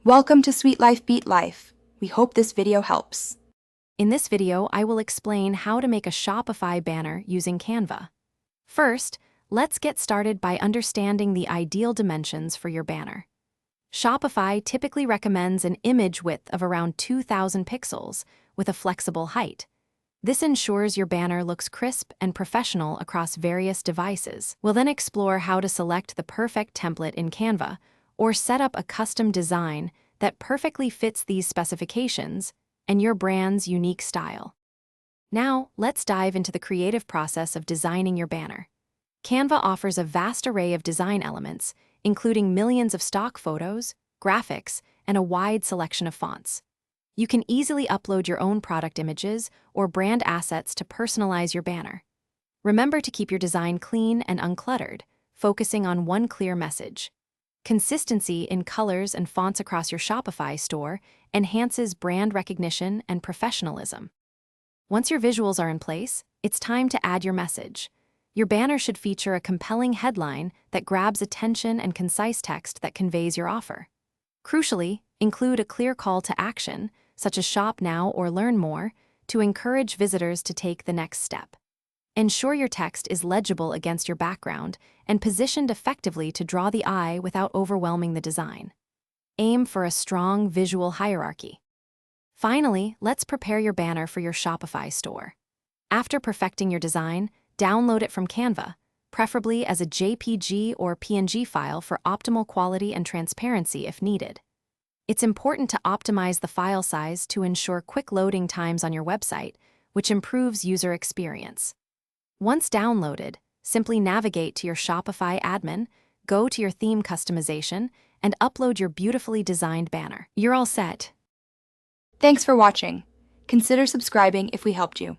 Welcome to Sweet Life Beat Life. We hope this video helps. In this video, I will explain how to make a Shopify banner using Canva. First, let's get started by understanding the ideal dimensions for your banner. Shopify typically recommends an image width of around 2,000 pixels with a flexible height. This ensures your banner looks crisp and professional across various devices. We'll then explore how to select the perfect template in Canva or set up a custom design that perfectly fits these specifications and your brand's unique style. Now, let's dive into the creative process of designing your banner. Canva offers a vast array of design elements, including millions of stock photos, graphics, and a wide selection of fonts. You can easily upload your own product images or brand assets to personalize your banner. Remember to keep your design clean and uncluttered, focusing on one clear message. Consistency in colors and fonts across your Shopify store enhances brand recognition and professionalism. Once your visuals are in place, it's time to add your message. Your banner should feature a compelling headline that grabs attention and concise text that conveys your offer. Crucially, include a clear call to action, such as shop now or learn more, to encourage visitors to take the next step. Ensure your text is legible against your background and positioned effectively to draw the eye without overwhelming the design. Aim for a strong visual hierarchy. Finally, let's prepare your banner for your Shopify store. After perfecting your design, download it from Canva, preferably as a JPG or PNG file for optimal quality and transparency if needed. It's important to optimize the file size to ensure quick loading times on your website, which improves user experience. Once downloaded, simply navigate to your Shopify admin, go to your theme customization, and upload your beautifully designed banner. You're all set. Thanks for watching. Consider subscribing if we helped you.